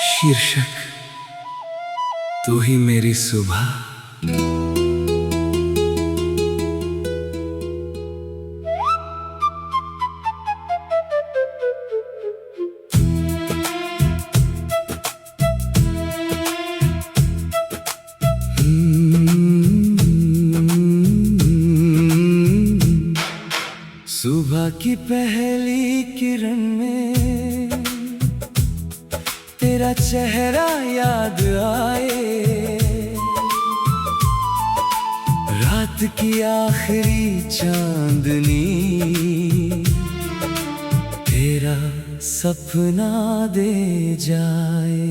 शीर्षक तू ही मेरी सुबह। सुबह की पहली किरण में तेरा चेहरा याद आए, रात की आखिरी चांदनी तेरा सपना दे जाए।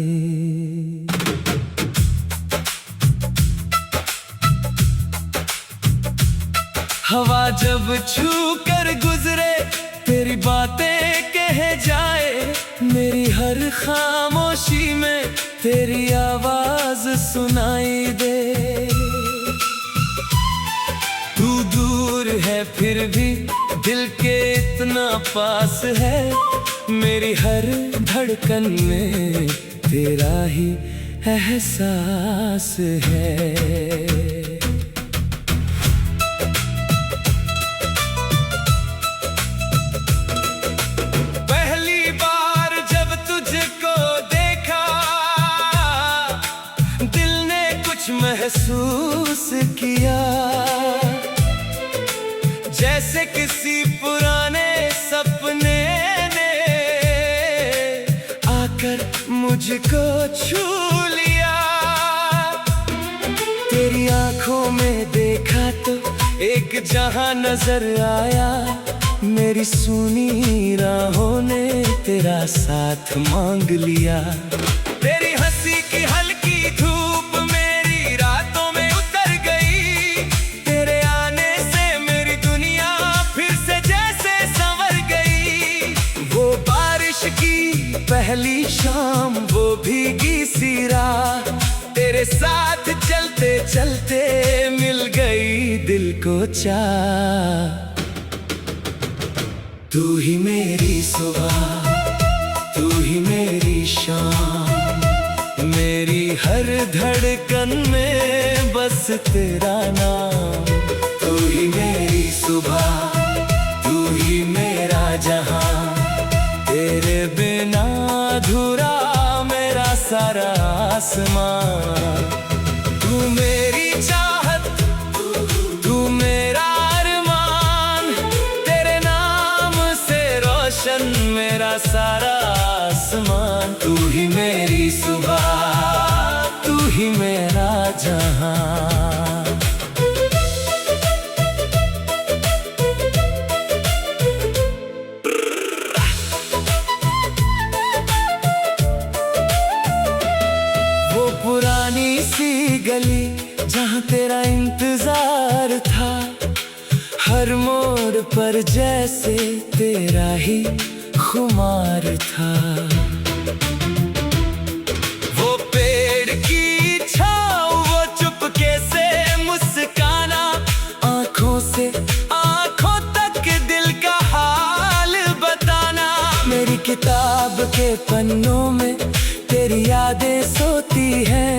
हवा जब छू कर गुजरे तेरी बातें कह जाए, मेरी हर खामोशी में तेरी आवाज सुनाई दे। तू दूर है फिर भी दिल के इतना पास है, मेरी हर धड़कन में तेरा ही एहसास है। महसूस किया जैसे किसी पुराने सपने ने आकर मुझको छू लिया। तेरी आंखों में देखा तो एक जहां नजर आया, मेरी सुनी राहों ने तेरा साथ मांग लिया। तेरी हंसी की हल्की धूप पहली शाम वो भीगी सी राह, तेरे साथ चलते चलते मिल गई दिल को चाह। तू ही मेरी सुबह, तू ही मेरी शाम, मेरी हर धड़कन में बस तेरा नाम। तू ही मेरी सुबह, तू ही मेरा जहां, तेरे बिना अधूरा मेरा सारा आसमान। तू मेरी चाहत, तू मेरा अरमान, तेरे नाम से रोशन मेरा सारा आसमान। तू ही मेरी सुबह, तू ही मेरा जहां। पुरानी सी गली जहाँ तेरा इंतजार था, हर मोड़ पर जैसे तेरा ही खुमार था। वो पेड़ की छाँव, वो चुपके से मुस्काना, आंखों से आंखों तक दिल का हाल बताना। मेरी किताब के पन्नों में तेरी यादें सोती हैं,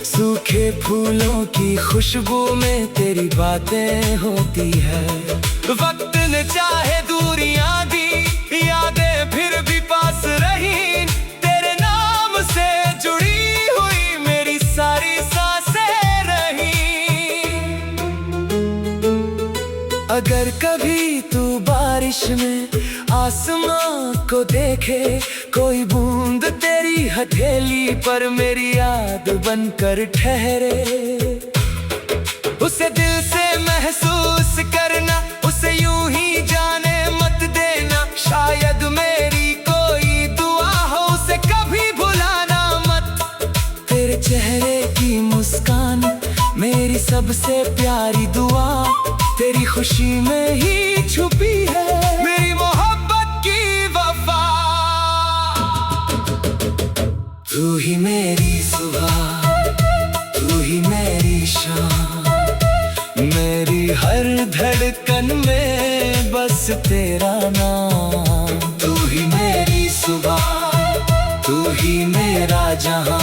सूखे फूलों की खुशबू में तेरी बातें होती है। वक्त ने चाहे दूरियां दी, यादें फिर भी पास रही, तेरे नाम से जुड़ी हुई मेरी सारी सांसें रही। अगर कभी तू बारिश में आसमां को देखे, कोई बूंद तेरी हथेली पर मेरी याद बनकर ठहरे, उसे दिल से महसूस करना, उसे यूं ही जाने मत देना। शायद मेरी कोई दुआ हो, उसे कभी भुलाना मत। तेरे चेहरे की मुस्कान मेरी सबसे प्यारी दुआ, तेरी खुशी में ही छुपी है मेरी मोहब्बत की वफा। तू ही मेरी सुबह, तू ही मेरी शाम, मेरी हर धड़कन में बस तेरा नाम। तू ही मेरी सुबह, तू ही मेरा जहां,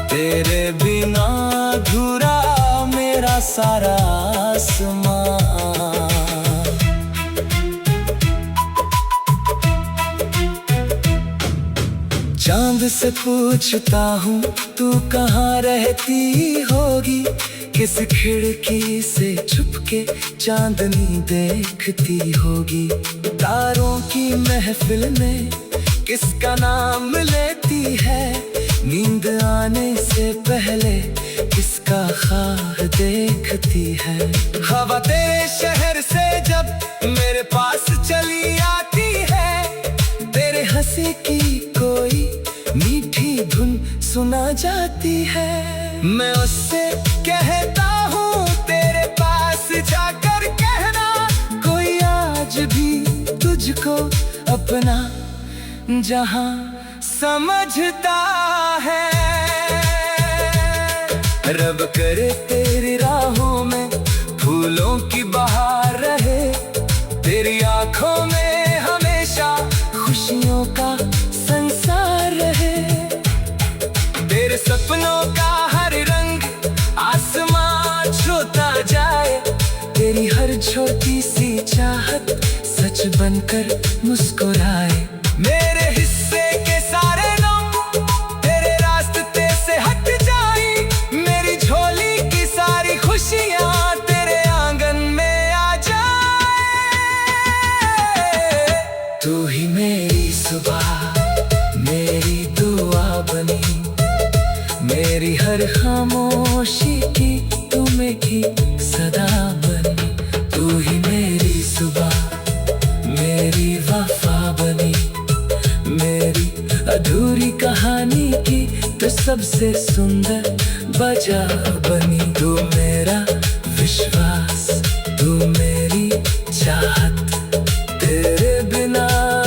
तेरे बिना अधूरा मेरा सारा आसमां। चांद से पूछता हूँ तू कहाँ रहती होगी, किस खिड़की से छुपके चांदनी देखती होगी। तारों की महफिल में किसका नाम लेती है, नींद आने से पहले किसका ख्वाब देखती है। हवा तेरे शहर से जब मेरे पास चली आती है, तेरे हंसी की कोई मीठी धुन सुना जाती है। मैं उससे कहता हूँ तेरे पास जाकर कहना, कोई आज भी तुझको अपना जहां समझता है। रब करे तेरी राहों में फूलों की बहार रहे, तेरी आंखों में हमेशा खुशियों का संसार रहे। तेरे सपनों का हर रंग आसमां छूता जाए, तेरी हर छोटी सी चाहत सच बनकर मुस्कुराए। मेरे हिस्से के सारे गम तेरे रास्ते से हट जाए, मेरी झोली की सारी खुशियां तेरे आंगन में आ जाए। तू ही मेरी सुबह, मेरी दुआ बनी, मेरी हर खामोशी की तू मीठी सदा बनी। तू ही मेरी सुबह, मेरी वफा बनी, मेरी अधूरी कहानी की तो सबसे सुंदर वजह बनी। तू मेरा विश्वास, तू मेरी चाहत, तेरे बिना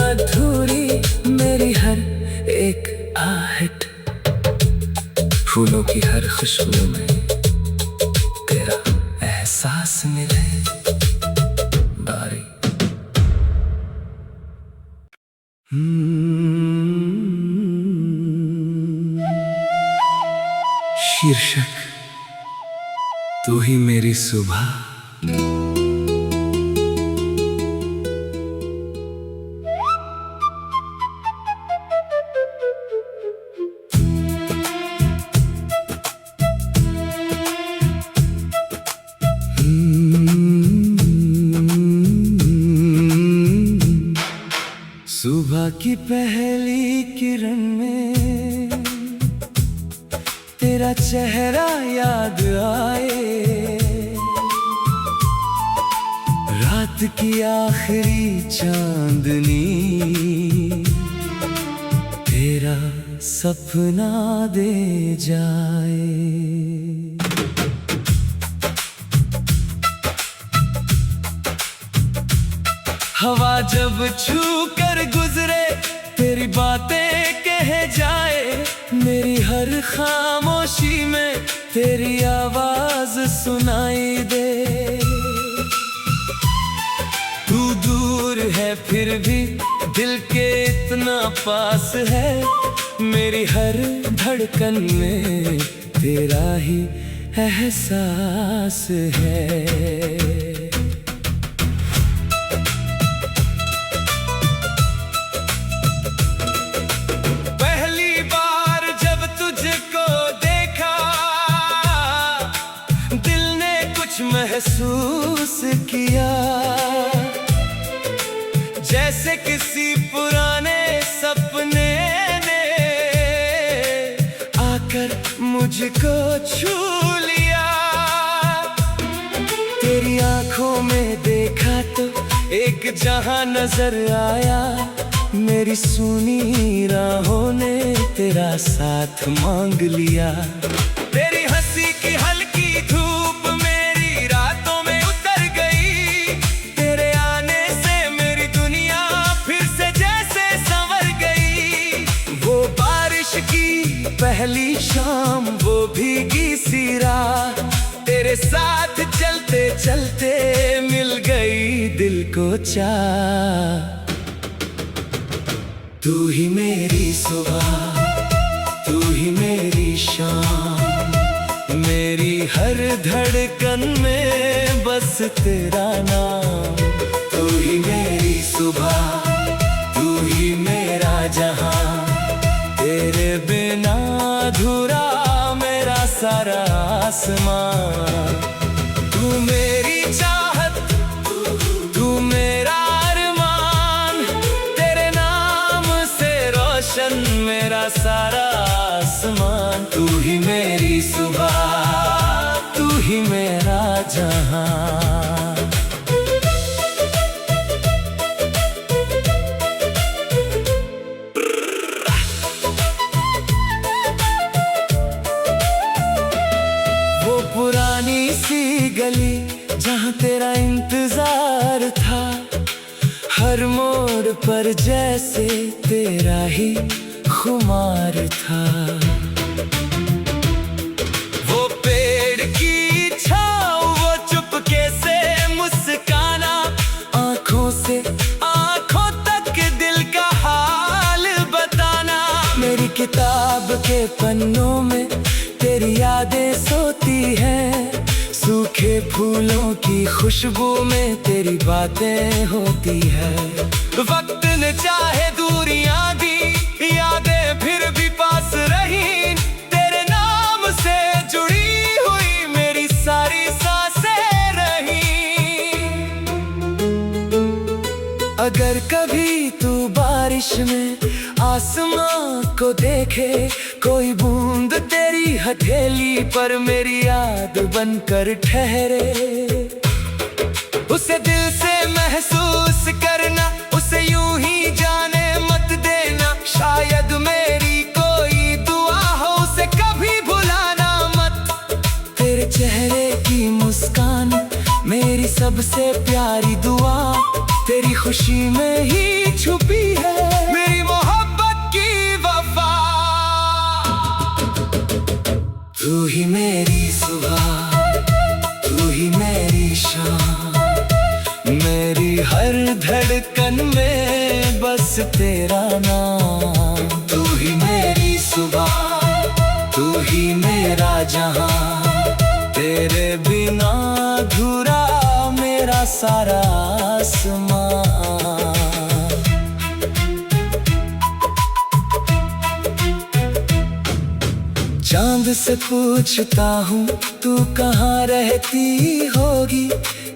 अधूरी मेरी हर एक आहट। फूलों की हर खुशबू में तेरा एहसास मिले बारी। शीर्षक तू ही मेरी सुबह। सुबह की पहली किरण में तेरा चेहरा याद आए, रात की आखिरी चांदनी तेरा सपना दे जाए। हवा जब छू कर गुजरे तेरी बातें कह जाए, मेरी हर खामोशी में तेरी आवाज सुनाई दे। तू दूर है फिर भी दिल के इतना पास है, मेरी हर धड़कन में तेरा ही एहसास है। महसूस किया जैसे किसी पुराने सपने ने आकर मुझको छू लिया। तेरी आंखों में देखा तो एक जहां नजर आया, मेरी सुनी राहों ने तेरा साथ मांग लिया। तेरी हंसी की हल्की धूप मेरी रातों में उतर गई, तेरे आने से मेरी दुनिया फिर से जैसे संवर गई। वो बारिश की पहली शाम, वो भीगी सी राह, तेरे साथ चलते चलते चलते मिल गई दिल को चाह। तू ही मेरी सुबह, तू ही मेरी शाम, मेरी हर धड़कन में बस तेरा नाम। तू ही मेरी सुबह, तू ही मेरा जहां, तेरे बिना अधूरा मेरा सारा आसमां। तू मेरी चाहत, तू मेरा अरमान, तेरे नाम से रोशन मेरा सारा आसमान। तू ही मेरी सुबह, तू ही मेरा जहां। वो पुरानी सी गली जहाँ तेरा इंतजार था, हर मोड़ पर जैसे तेरा ही खुमार था। वो पेड़ की छाँव, वो चुपके से मुस्काना, आँखों से आँखों तक दिल का हाल बताना। मेरी किताब के पन्नों में तेरी यादें सोती हैं, सूखे फूलों की खुशबू में तेरी बातें होती है। वक्त ने चाहे दूरियां दी, यादें फिर भी पास रही, तेरे नाम से जुड़ी हुई मेरी सारी सांसें रही। अगर कभी तू बारिश में आसमां को देखे, कोई बूंद तेरी हथेली पर मेरी याद बनकर ठहरे, उसे दिल से महसूस करना, उसे यूं ही जाने मत देना। शायद मेरी कोई दुआ हो, उसे कभी भुलाना मत। तेरे चेहरे की मुस्कान मेरी सबसे प्यारी दुआ, तेरी खुशी में ही छुपी है मेरी मोहब्बत की वफा। तू ही मेरी सुबह, तू ही मेरी शाम, मेरी हर धड़कन में बस तेरा नाम। तू ही मेरी सुबह, तू ही मेरा जहां, तेरे बिना अधूरा मेरा सारा आसमां। चांद से पूछता हूँ तू कहाँ रहती होगी,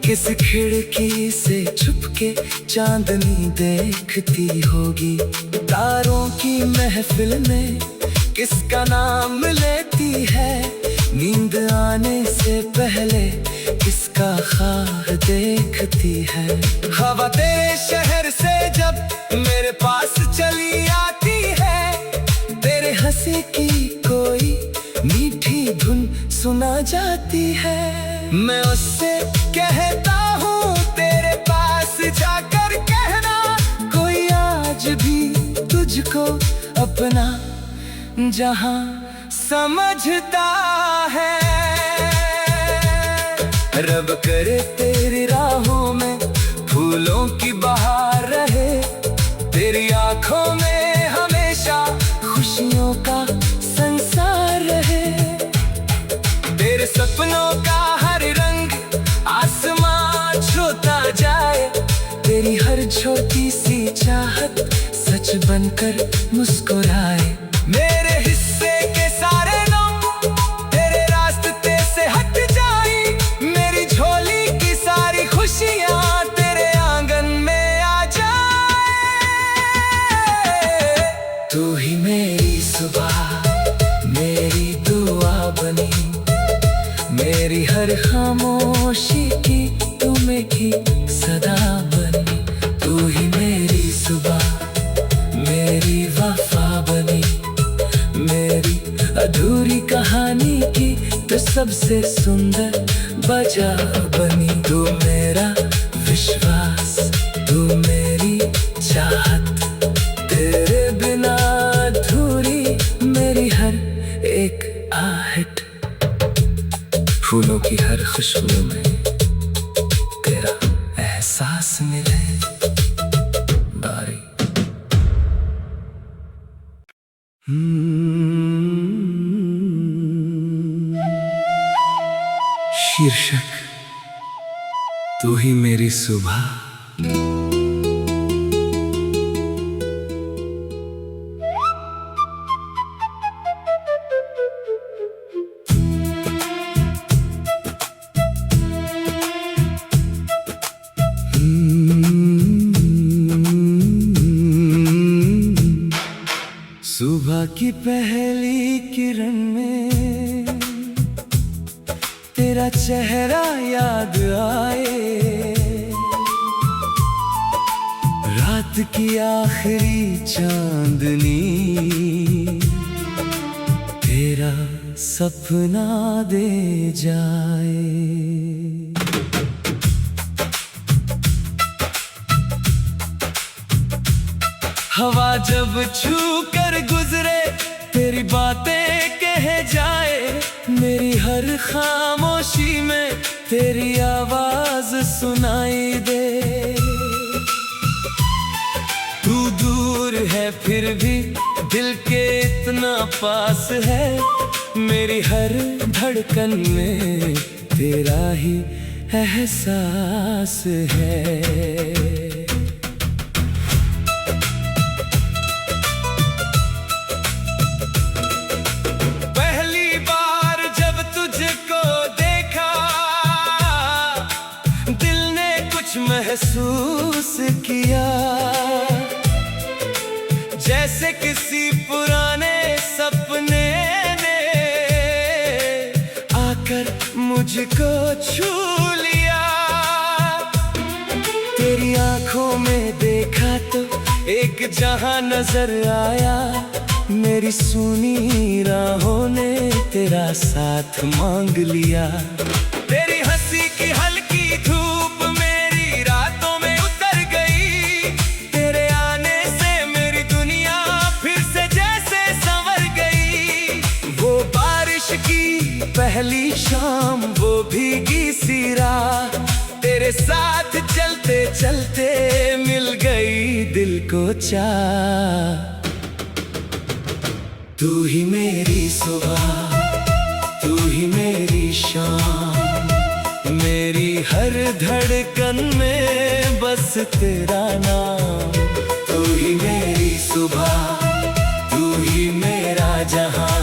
किस खिड़की से छुपके चांदनी देखती होगी। तारों की महफिल में किसका नाम लेती है, नींद आने से पहले किसका ख्वाब देखती है। हवा तेरे शहर से जब मेरे पास चली आती है, तेरे हंसी की कोई मीठी धुन सुना जाती है। मैं उससे कहता हूँ तेरे पास जाकर कहना, कोई आज भी तुझको अपना जहां समझता है। रब करे तेरी राहों में फूलों की बहार रहे, तेरी आंखों में हमेशा खुशियों का संसार रहे। तेरे सपनों का हर रंग आसमां छूता जाए, तेरी हर छोटी सी चाहत सच बनकर मुस्कुराए। मेरे हिस्से के सारे लोग तेरे रास्ते से हट जाए, मेरी झोली की सारी खुशियां तेरे आंगन में आ जाए। तू ही मेरी सुबह, मेरी दुआ बनी, मेरी हर खामोशी की तू मीठी सदा बनी। तू ही मेरी सुबह, मेरी वफा बनी, मेरी अधूरी कहानी की तो सबसे सुंदर वजह बनी। तू मेरा विश्वास, तू मेरी चाहत, तेरे बिना अधूरी मेरी हर एक आहट। फूलों की हर खुशबू में शीर्षक तू ही मेरी सुबह। सुबह की पहली किरण में तेरा चेहरा याद आए, रात की आखिरी चांदनी तेरा सपना दे जाए। हवा जब छू कर गुजरे तेरी बातें कह जाए, मेरी हर खामोशी में तेरी आवाज सुनाई दे। तू दूर है फिर भी दिल के इतना पास है, मेरी हर धड़कन में तेरा ही एहसास है। महसूस किया जैसे किसी पुराने सपने ने आकर मुझको छू लिया। तेरी आंखों में देखा तो एक जहां नजर आया, मेरी सुनी राहों ने तेरा साथ मांग लिया। तेरी हंसी की हल्की धूप पहली शाम वो भीगी सी राह, तेरे साथ चलते चलते मिल गई दिल को चाह। तू ही मेरी सुबह, तू ही मेरी शाम, मेरी हर धड़कन में बस तेरा नाम। तू ही मेरी सुबह, तू ही मेरा जहां,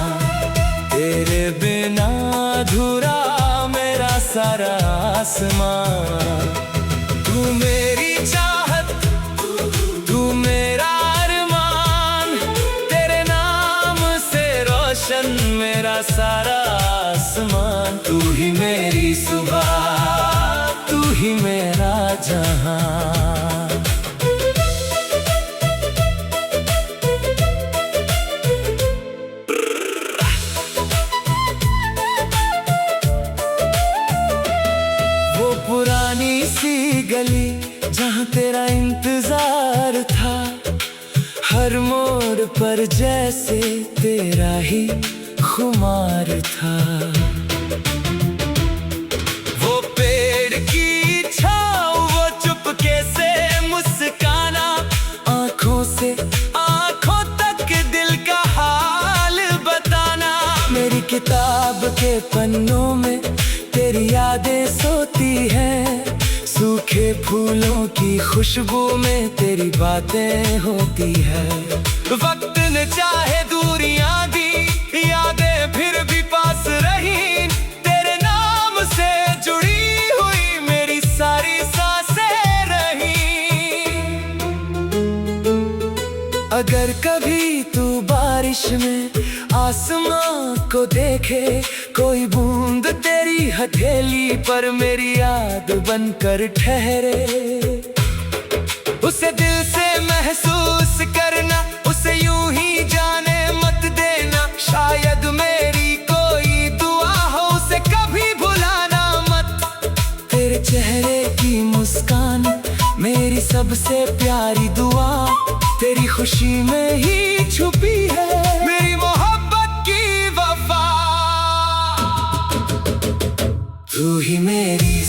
तेरे बिना अधूरा मेरा सारा आसमां। तू मेरी चाहत, तू मेरा अरमान, तेरे नाम से रोशन मेरा सारा आसमान। तू ही मेरी सुबह, तू ही मेरा जहां। पुरानी सी गली जहाँ तेरा इंतजार था, हर मोड़ पर जैसे तेरा ही खुमार था। वो पेड़ की छाँव, वो चुपके से मुस्काना, आंखों से आंखों तक दिल का हाल बताना। मेरी किताब के पन्नों में तेरी यादें सोती हैं, सूखे फूलों की खुशबू में तेरी बातें होती है। वक्त ने चाहे दूरियां दी, यादें फिर भी पास रही, तेरे नाम से जुड़ी हुई मेरी सारी सांसें रही। अगर कभी तू बारिश में आसमां को देखे, कोई बूंद तेरी हथेली पर मेरी याद बनकर ठहरे, उसे दिल से महसूस करना, उसे यूं ही जाने मत देना। शायद मेरी कोई दुआ हो, उसे कभी भुलाना मत। तेरे चेहरे की मुस्कान मेरी सबसे प्यारी दुआ, तेरी खुशी में ही छुपी है मेरी मोहब्बत की वफा। तू ही मेरी